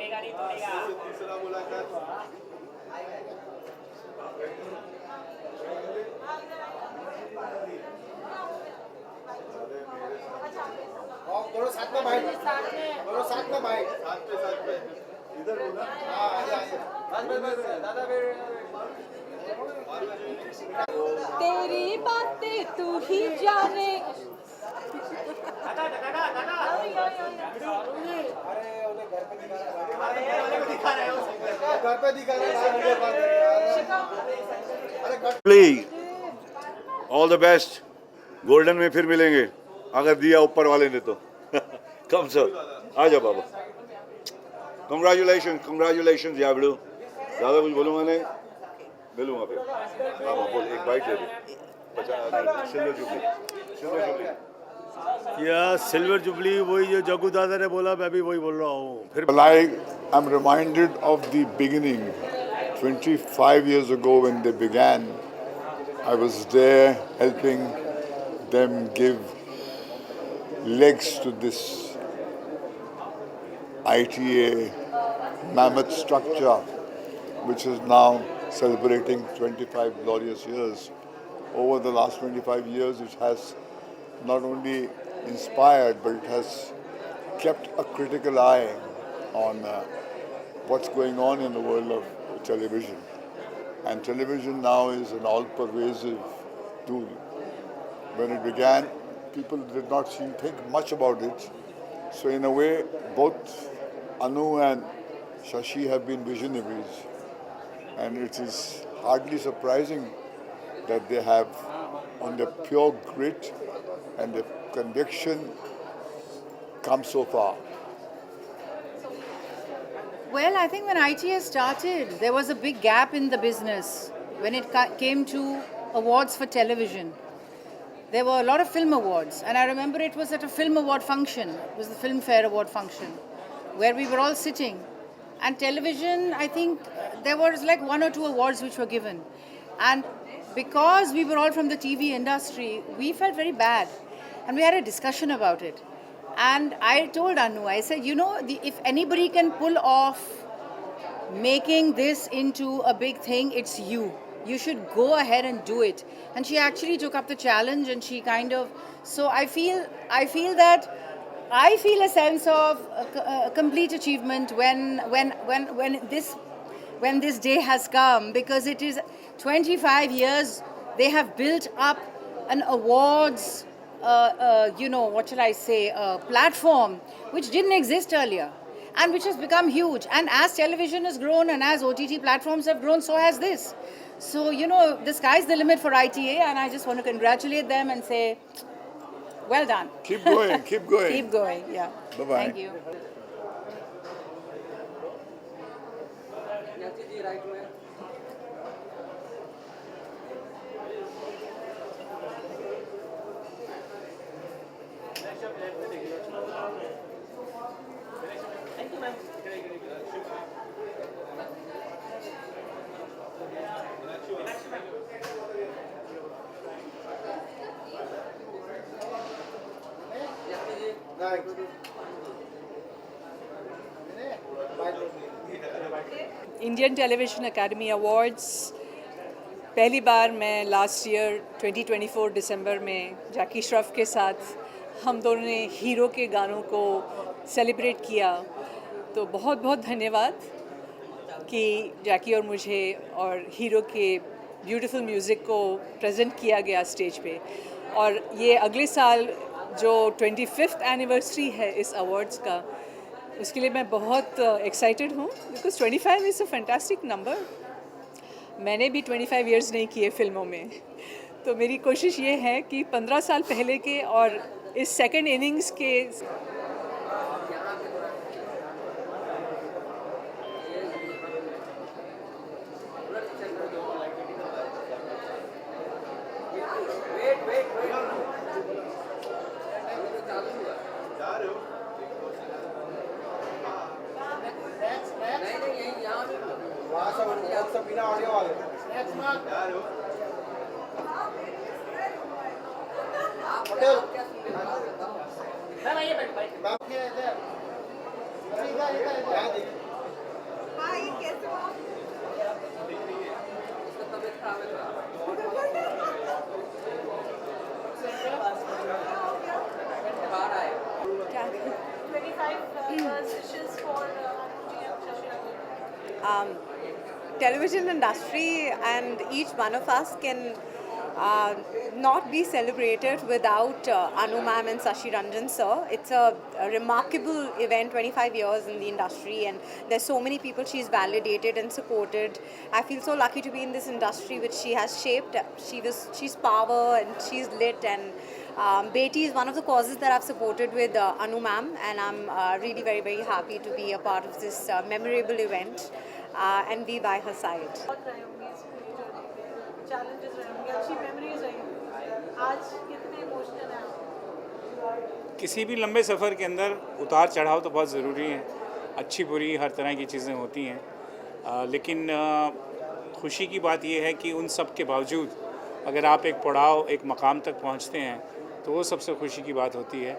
तीसरा मुलाकात दोनों साथ में भाई, दोनों साथ में भाई, साथ पे इधर बोला। हाँ आगे आगे बस दादा तेरी बातें तू ही जाने। अरे उन्हें घर पे दिखा रहे हो, घर पे दिखा रहे हो। अरे please all the best. Golden में फिर मिलेंगे अगर दिया ऊपर वाले ने तो। कम सर आ जाओ बाबा। कंग्रेचुलेशन याबड़ू। ज़्यादा कुछ बोलूँगा नहीं, मिलूँगा फिर। हाँ बोल, एक बाइट ले दे। सिल्वर जुबली या सिल्वर जुबली वही जो जग्गू दादा ने बोला, मैं भी वही बोल रहा हूँ फिर। Well, I'm reminded of the beginning. 25 years ago when they began, I was there helping them give legs to this ITA mammoth structure, which is now celebrating 25 glorious years. Over the last 25 years, it has not only inspired, but it has kept a critical eye on what's going on in the world of television. And television now is an all-pervasive tool. When it began, people did not think much about it. So in a way, both Anu and Shashi have been visionaries. And it is hardly surprising that they have, on their pure grit and their conviction, come so far. Well, I think when ITS started, there was a big gap in the business when it came to awards for television. There were a lot of film awards, and I remember it was at a film award function. It was the Filmfare Award function, where we were all sitting. And television, I think there was like 1 or 2 awards which were given. And because we were all from the TV industry, we felt very bad. And we had a discussion about it. And I told Anu, I said, you know, if anybody can pull off making this into a big thing, it's you. You should go ahead and do it. And she actually took up the challenge, and she kind of, so I feel a sense of complete achievement when this day has come, because it is 25 years they have built up an awards what shall I say, platform which didn't exist earlier and which has become huge. And as television has grown and as OTT platforms have grown, so has this. So, the sky's the limit for ITA, and I just want to congratulate them and say, well done. Keep going, keep going. Keep going, yeah. Bye-bye. Thank you. Indian television academy awards पहली बार मैं last year 2024 दिसंबर में जैकी श्रॉफ के साथ हम दोनों ने hero के गानों को सेलिब्रेट किया। तो बहुत बहुत धन्यवाद कि जैकी और मुझे और हीरो के ब्यूटीफुल म्यूज़िक को प्रेजेंट किया गया स्टेज पे। और ये अगले साल जो 25th एनिवर्सरी है इस अवार्ड्स का, उसके लिए मैं बहुत एक्साइटेड हूँ, because 25 is a fantastic number. मैंने भी 25 इयर्स नहीं किए फिल्मों में, तो मेरी कोशिश ये है कि 15 साल पहले के और इस सेकंड इनिंग्स के बिना ऑडियो वाले Patel Television industry and each one of us can not be celebrated without Anu ma'am and Sashi Ranjan sir. It's a remarkable event, 25 years in the industry, and there's so many people she's validated and supported. I feel so lucky to be in this industry which she has shaped. She's power and she's lit, and Beti is one of the causes that I've supported with Anu ma'am, and I'm really very, very happy to be a part of this memorable event and be by her side. Challenges रहेंगे, अच्छी memories रहेंगी. आज कितने emotional हैं? किसी भी लंबे सफ़र के अंदर उतार चढ़ाव तो बहुत ज़रूरी है. अच्छी बुरी हर तरह की चीज़ें होती हैं, लेकिन खुशी की बात यह है कि उन सब के बावजूद अगर आप एक पड़ाव, एक मकाम तक पहुंचते हैं तो वो सबसे खुशी की बात होती है.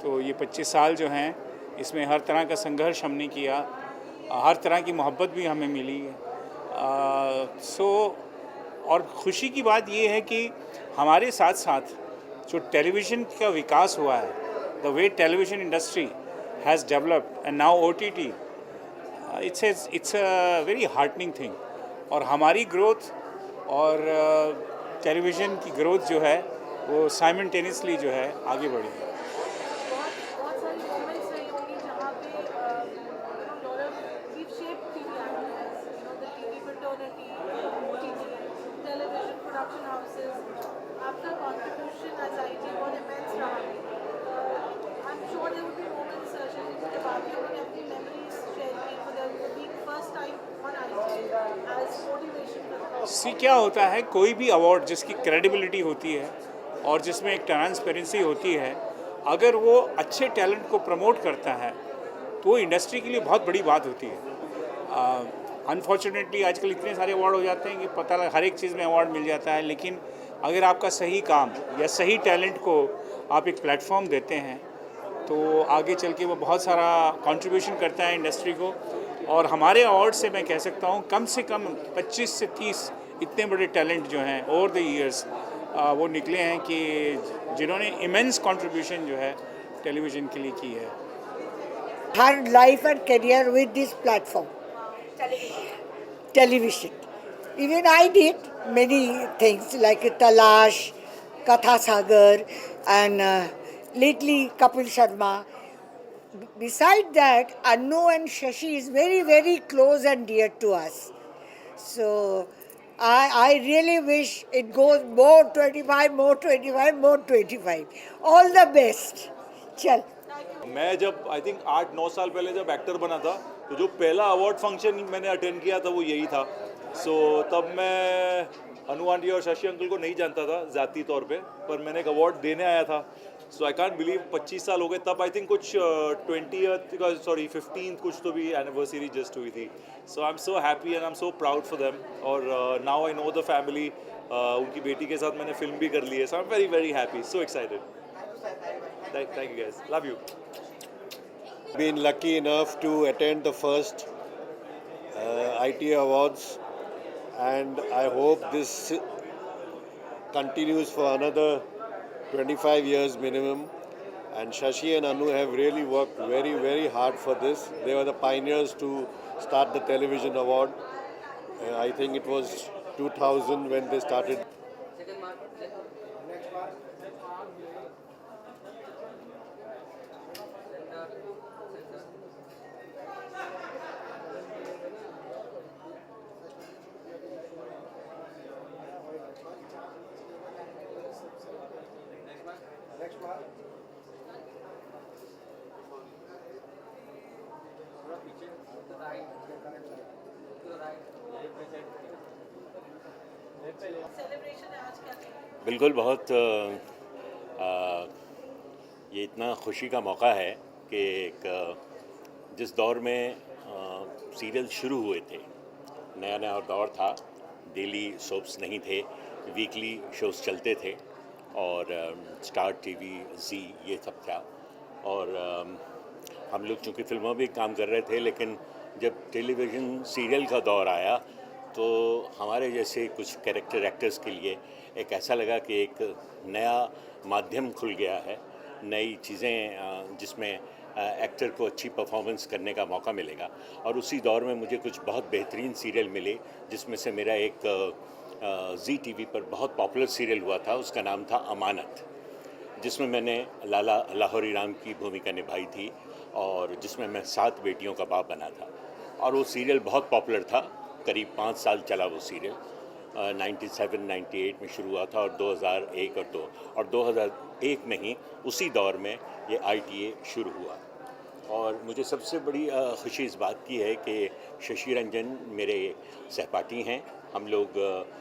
तो ये 25 साल जो हैं, इसमें हर तरह का संघर्ष हमने किया, हर तरह की मोहब्बत भी हमें मिली है. और ख़ुशी की बात ये है कि हमारे साथ साथ जो टेलीविज़न का विकास हुआ है, the way television industry has developed and now OTT, it's a very heartening thing. और हमारी ग्रोथ और टेलीविज़न की ग्रोथ जो है वो साइमल्टेनियसली जो है आगे बढ़ी है. बहुत सारी मोमेंट्स रही होंगी जहाँ पे we've shaped TV actors, the TV fraternity, OTT, television production houses. आपका contribution as IT बहुत immense रहा है. I'm sure there would be moments के बाद भी उन्होंने अपनी memories share की for the being first time on IT as motivation for the सी क्या होता है, कोई भी अवार्ड जिसकी क्रेडिबिलिटी होती है और जिसमें एक ट्रांसपेरेंसी होती है, अगर वो अच्छे टैलेंट को प्रमोट करता है तो वो इंडस्ट्री के लिए बहुत बड़ी बात होती है. अनफॉर्चुनेटली आजकल इतने सारे अवार्ड हो जाते हैं कि पता लगा हर एक चीज़ में अवार्ड मिल जाता है, लेकिन अगर आपका सही काम या सही टैलेंट को आप एक प्लेटफॉर्म देते हैं तो आगे चल के वो बहुत सारा कंट्रीब्यूशन करता है इंडस्ट्री को. और हमारे अवार्ड से मैं कह सकता हूँ कम से कम 25 से 30 इतने बड़े टैलेंट जो हैं ओवर द ईयर्स वो निकले हैं कि जिन्होंने इमेंस कंट्रीब्यूशन जो है टेलीविज़न के लिए की है. Her life and career with this platform, television. Even I did many things like Talash, Katha Sagar, and lately Kapil Sharma. Besides that, Anu and Shashi is very, very close and dear to us. So I really wish it goes more 25, more 25, more 25. All the best. चल. मैं जब I think 8-9 साल पहले जब actor बना था तो जो पहला अवार्ड फंक्शन मैंने अटेंड किया था वो यही था. तब मैं अनु आंटी और शशि अंकल को नहीं जानता था ज़ाती तौर पे, पर मैंने एक अवार्ड देने आया था. आई कांट बिलीव 25 साल हो गए. तब आई थिंक कुछ 15th कुछ तो भी एनिवर्सरी जस्ट हुई थी. I am so happy and I am so proud for them. और now I know the family. उनकी बेटी के साथ मैंने फिल्म भी कर ली है. So I am very very happy, so excited. Thank you guys. Love you. Been lucky enough to attend the first IT Awards, and I hope this continues for another 25 years minimum. And Shashi and Anu have really worked very, very hard for this. They were the pioneers to start the television award. I think it was 2000 when they started. बिल्कुल. बहुत ये इतना खुशी का मौका है कि जिस दौर में सीरियल शुरू हुए थे, नया नया दौर था, डेली सोप्स नहीं थे, वीकली शोज़ चलते थे और स्टार टीवी, जी ये सब था. और हम लोग चूँकि फिल्मों भी काम कर रहे थे, लेकिन जब टेलीविज़न सीरियल का दौर आया तो हमारे जैसे कुछ कैरेक्टर एक्टर्स के लिए एक ऐसा लगा कि एक नया माध्यम खुल गया है, नई चीज़ें जिसमें एक्टर को अच्छी परफॉर्मेंस करने का मौका मिलेगा। और उसी दौर में मुझे कुछ बहुत बेहतरीन सीरियल मिले, जिसमें से मेरा एक जी टीवी पर बहुत पॉपुलर सीरियल हुआ था, उसका नाम था अमानत, जिसमें मैंने लाला लाहौरी राम की भूमिका निभाई थी और जिसमें मैं 7 बेटियों का बाप बना था। और वो सीरियल बहुत पॉपुलर था, करीब 5 साल चला वो सीरियल। 97-98 में शुरू हुआ था और 2001 और 2 और 2001 में ही उसी दौर में ये ITA शुरू हुआ। और मुझे सबसे बड़ी खुशी इस बात की है कि शशि रंजन मेरे सहपाठी हैं। हम लोग